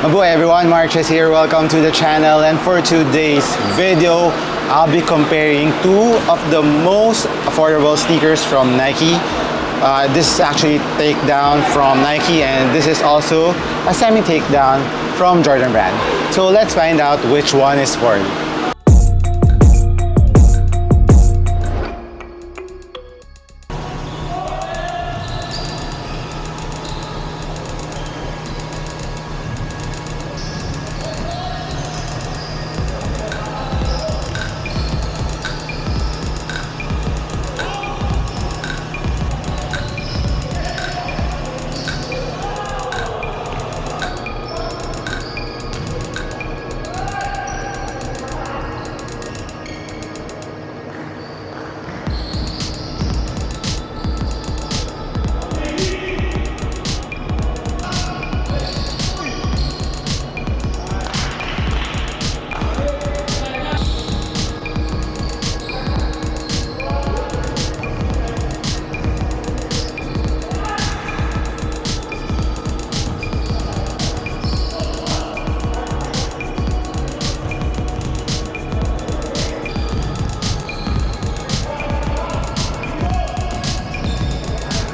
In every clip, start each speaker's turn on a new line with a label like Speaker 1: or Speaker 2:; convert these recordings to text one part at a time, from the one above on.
Speaker 1: Mabuhay everyone, MARKCHES here. Welcome to the channel, and for today's video, I'll be comparing two of the most affordable sneakers from Nike. This is actually takedown from Nike, and this is also a semi-takedown from Jordan brand. So let's find out which one is for you.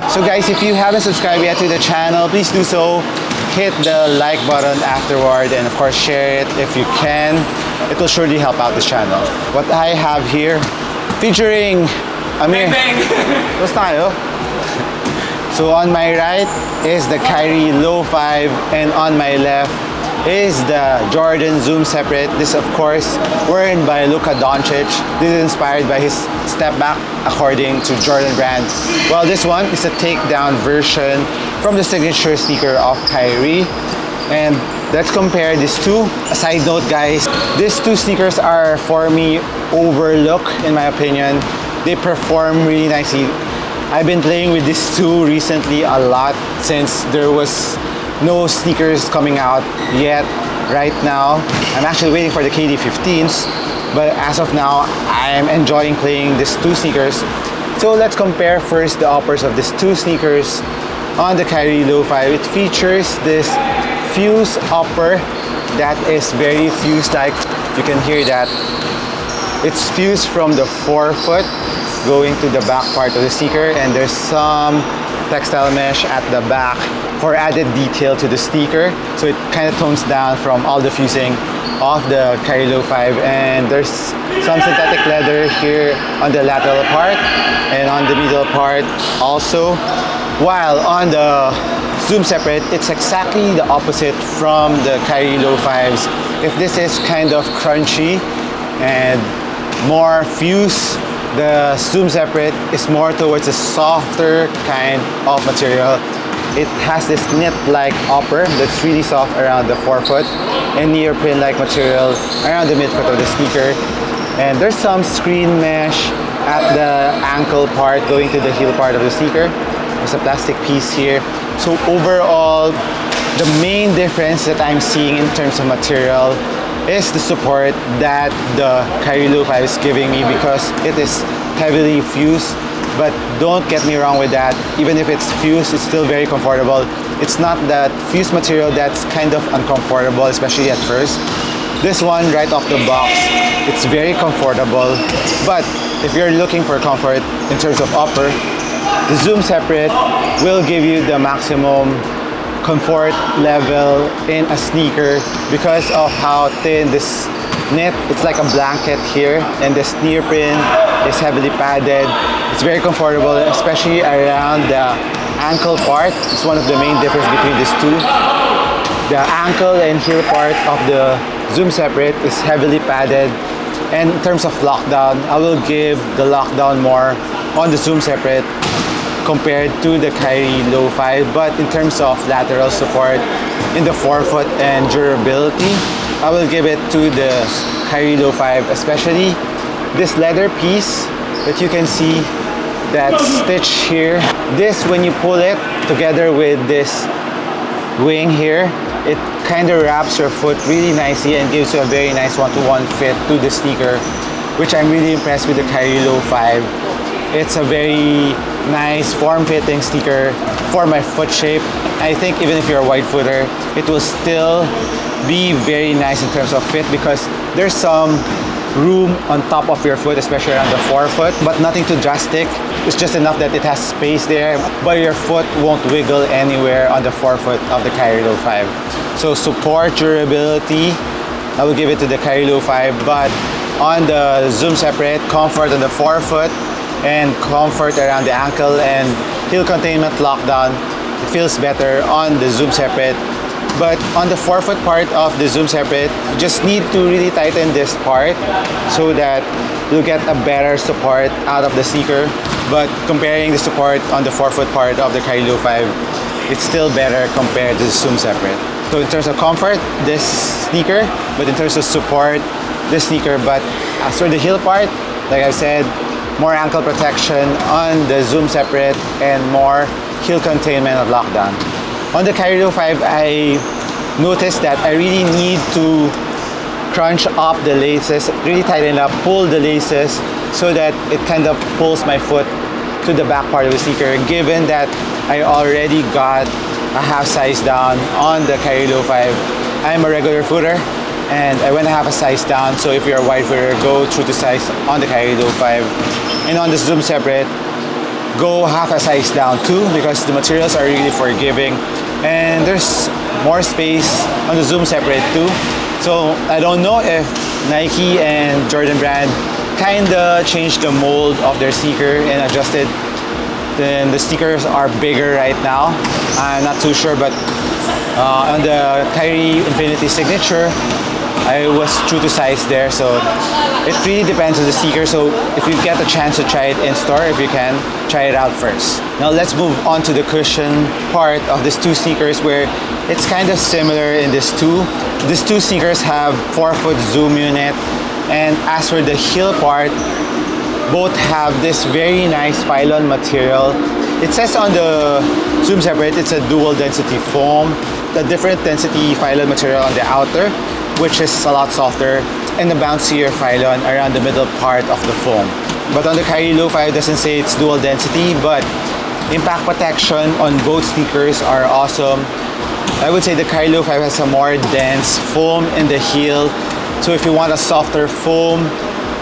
Speaker 1: So guys, if you haven't subscribed yet to the channel, please do so. Hit the like button afterward, and of course share it if you can. It will surely help out this channel. What I have here, featuring Amir. What's tayo? So on my right is the Kyrie Low 5, and on my left is the Jordan Zoom Separate. This of course worn by Luka Doncic. This is inspired by his step back according to Jordan brand. Well, this one is a takedown version from the signature sneaker of Kyrie. And let's compare these two. A side note guys, these two sneakers are for me overlooked in my opinion. They perform really nicely. I've been playing with these two recently a lot since there was no sneakers coming out yet. Right now, I'm actually waiting for the KD 15s, but as of now, I'm enjoying playing these two sneakers. So let's compare first the uppers of these two sneakers. On the Kyrie Low 5, it features this fuse upper that is very fuse-like. You can hear that. It's fused from the forefoot going to the back part of the sneaker, and there's some textile mesh at the back for added detail to the sneaker, so it kind of tones down from all the fusing of the Kyrie Low 5. And there's some synthetic leather here on the lateral part and on the middle part also. While on the Zoom Separate, it's exactly the opposite from the Kyrie Low 5s. If this is kind of crunchy and more fuse, the Zoom Separate is more towards a softer kind of material. It has this knit-like upper that's really soft around the forefoot and neoprene-like material around the midfoot of the sneaker. And there's some screen mesh at the ankle part going to the heel part of the sneaker. There's a plastic piece here. So overall, the main difference that I'm seeing in terms of material is the support that the Kyrie Low 5 is giving me, because it is heavily fused. But don't get me wrong with that, even if it's fused, it's still very comfortable. It's not that fused material that's kind of uncomfortable, especially at first. This one, right off the box, it's very comfortable. But if you're looking for comfort in terms of upper, the Zoom Separate will give you the maximum comfort level in a sneaker because of how thin this knit. It's like a blanket here, and this neoprene is heavily padded. It's very comfortable, especially around the ankle part. It's one of the main difference between these two. The ankle and heel part of the Zoom Separate is heavily padded. And in terms of lockdown, I will give the lockdown more on the Zoom Separate compared to the Kyrie Low 5. But in terms of lateral support in the forefoot and durability, I will give it to the Kyrie Low 5, especially this leather piece that you can see that stitch here. This, when you pull it together with this wing here, it kind of wraps your foot really nicely and gives you a very nice one-to-one fit to the sneaker, which I'm really impressed with the Kyrie Low 5. It's a very nice form-fitting sneaker for my foot shape. I think even if you're a wide footer, it will still be very nice in terms of fit because there's some room on top of your foot, especially around the forefoot, but nothing too drastic. It's just enough that it has space there, but your foot won't wiggle anywhere on the forefoot of the Kyrie Low 5. So support, durability, I will give it to the Kyrie Low 5, but on the Zoom Separate, comfort on the forefoot and comfort around the ankle and heel containment lockdown, it feels better on the Zoom Separate. But on the forefoot part of the Zoom Separate, you just need to really tighten this part so that you'll get a better support out of the sneaker. But comparing the support on the forefoot part of the Kyrie Low 5, it's still better compared to the Zoom Separate. So in terms of comfort, this sneaker, but in terms of support, this sneaker. But as for the heel part, like I said, more ankle protection on the Zoom Separate and more heel containment and lockdown. On the Kyrie Low 5, I noticed that I really need to crunch up the laces, really tighten up, pull the laces so that it kind of pulls my foot to the back part of the sneaker, given that I already got a half size down on the Kyrie Low 5. I'm a regular footer and I went a half a size down, so if you're a wide footer, go true to size on the Kyrie Low 5. And on the Zoom Separate, go half a size down too because the materials are really forgiving and there's more space on the Zoom Separate too. So I don't know if Nike and Jordan Brand kinda changed the mold of their sneaker and adjusted. Then the sneakers are bigger right now. I'm not too sure, but on the Kyrie Infinity Signature, I was true to size there, so it really depends on the sneaker. So if you get a chance to try it in store, if you can, try it out first. Now let's move on to the cushion part of these two sneakers where it's kind of similar in these two. These two sneakers have forefoot zoom unit, and as for the heel part, both have this very nice pylon material. It says on the Zoom Separate it's a dual density foam, the different density pylon material on the outer, which is a lot softer, and the bouncier pylon around the middle part of the foam. But on the Kyrie Low 5, it doesn't say it's dual density, but impact protection on both sneakers are awesome. I would say the Kyrie Low 5 has a more dense foam in the heel, so if you want a softer foam,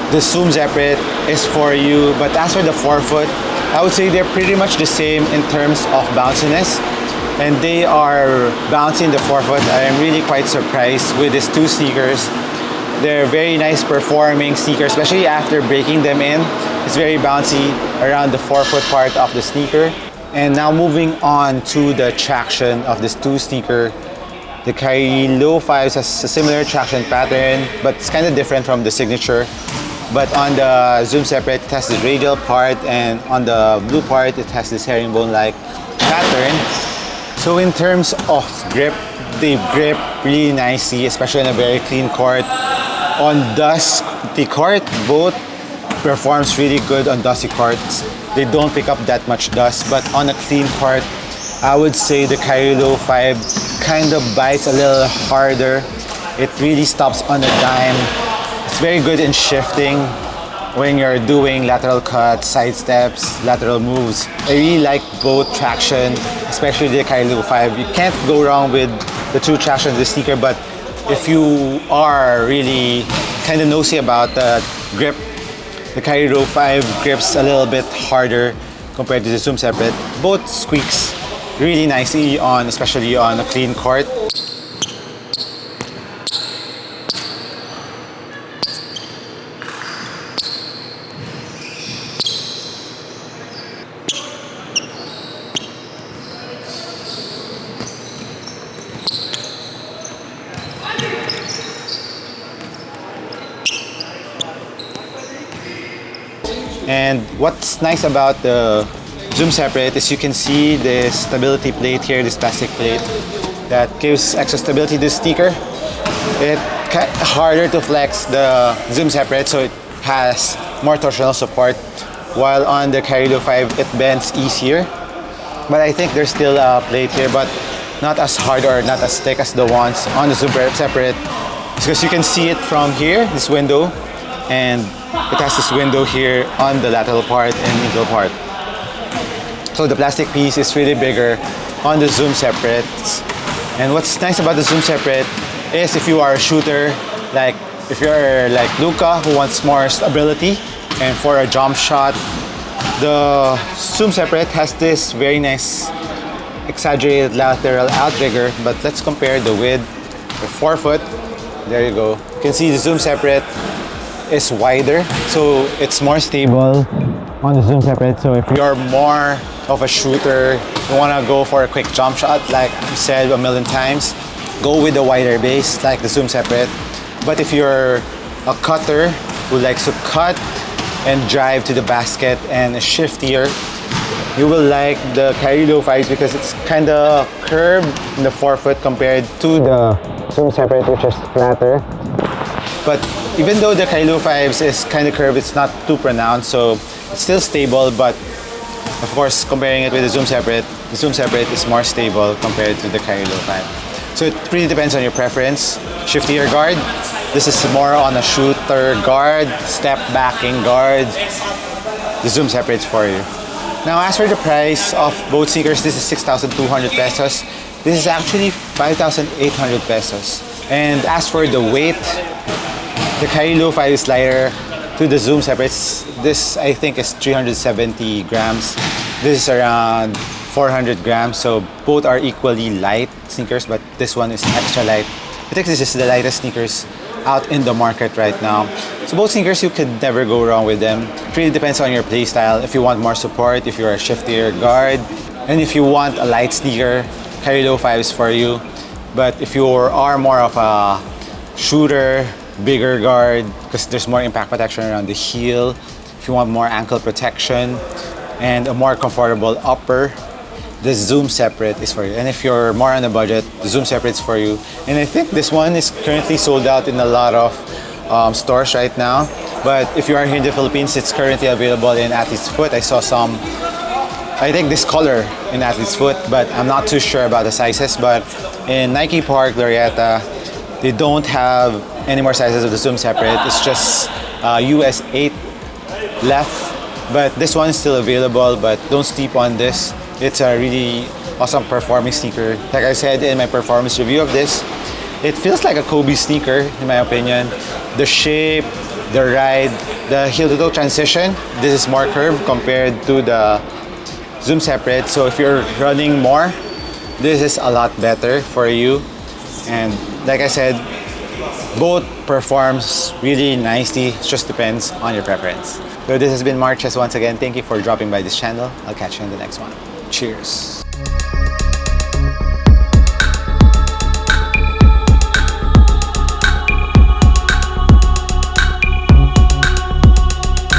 Speaker 1: the Zoom Separate is for you. But as for the forefoot, I would say they're pretty much the same in terms of bounciness, and they are bouncy in the forefoot. I am really quite surprised with these two sneakers. They're very nice performing sneakers, especially after breaking them in. It's very bouncy around the forefoot part of the sneaker. And now moving on to the traction of this two sneaker. The Kyrie Low 5 has a similar traction pattern, but it's kind of different from the Signature. But on the Zoom Separate, it has the radial part, and on the blue part, it has this herringbone-like pattern. So in terms of grip, they grip really nicely, especially on a very clean court. On dusty court, both performs really good on dusty courts. They don't pick up that much dust, but on a clean court, I would say the Kyrie Low 5 kind of bites a little harder. It really stops on a dime. It's very good in shifting when you're doing lateral cuts, side steps, lateral moves. I really like both traction, especially the Kyrie Low 5. You can't go wrong with the true traction of the sneaker, but if you are really kind of nosy about the grip, the Kyrie Low 5 grips a little bit harder compared to the Zoom Separate. Both squeaks really nicely on, especially on a clean court. And what's nice about the Zoom Separate is you can see the stability plate here, this plastic plate that gives extra stability to the sneaker. It's harder to flex the Zoom Separate, so it has more torsional support, while on the Kyrie Low 5 it bends easier. But I think there's still a plate here, but not as hard or not as thick as the ones on the Zoom Separate, because you can see it from here, this window, and it has this window here on the lateral part and middle part. So the plastic piece is really bigger on the Zoom separates. And what's nice about the Zoom separate is if you are a shooter, like if you're like Luca who wants more stability and for a jump shot, the Zoom separate has this very nice exaggerated lateral outrigger. But let's compare the width, the forefoot. There you go. You can see the Zoom separate is wider, so it's more stable on the Zoom separate. So if you're more of a shooter, you want to go for a quick jump shot, like I said a million times, go with the wider base like the Zoom separate. But if you're a cutter who likes to cut and drive to the basket and is shiftier, you will like the Carry Low 5s because it's kind of curved in the forefoot compared to the Zoom separate, which is flatter. But even though the Carry Low 5s is kind of curved, it's not too pronounced, so it's still stable. But of course, comparing it with the Zoom separate is more stable compared to the Carry Low 5. So it really depends on your preference. Shiftier guard, this is more on a shooter guard, step backing guard. The Zoom separates for you. Now, as for the price of both sneakers, this is 6,200 pesos. This is actually 5,800 pesos. And as for the weight, the Carry Low 5 is lighter to the Zoom separates. This I think is 370 grams. This is around 400 grams. So both are equally light sneakers, but this one is extra light. I think this is the lightest sneakers out in the market right now. So both sneakers, you could never go wrong with them. It really depends on your play style. If you want more support, if you're a shiftier guard, and if you want a light sneaker, Carry Low 5 is for you. But if you are more of a shooter, bigger guard, because there's more impact protection around the heel, if you want more ankle protection and a more comfortable upper, the Zoom separate is for you. And if you're more on a budget, the Zoom separate is for you. And I think this one is currently sold out in a lot of stores right now. But if you are here in the Philippines, it's currently available in Athlete's Foot. I saw some, I think this color in Athlete's Foot, but I'm not too sure about the sizes. But in Nike Park, Glorieta, they don't have any more sizes of the Zoom separate. It's just US 8 left. But this one is still available, but don't sleep on this. It's a really awesome performing sneaker. Like I said in my performance review of this, it feels like a Kobe sneaker in my opinion. The shape, the ride, the heel-to-toe transition, this is more curved compared to the Zoom separate. So if you're running more, this is a lot better for you. And like I said, both performs really nicely. It just depends on your preference. So this has been MARKCHES once again. Thank you for dropping by this channel. I'll catch you in the next one. Cheers.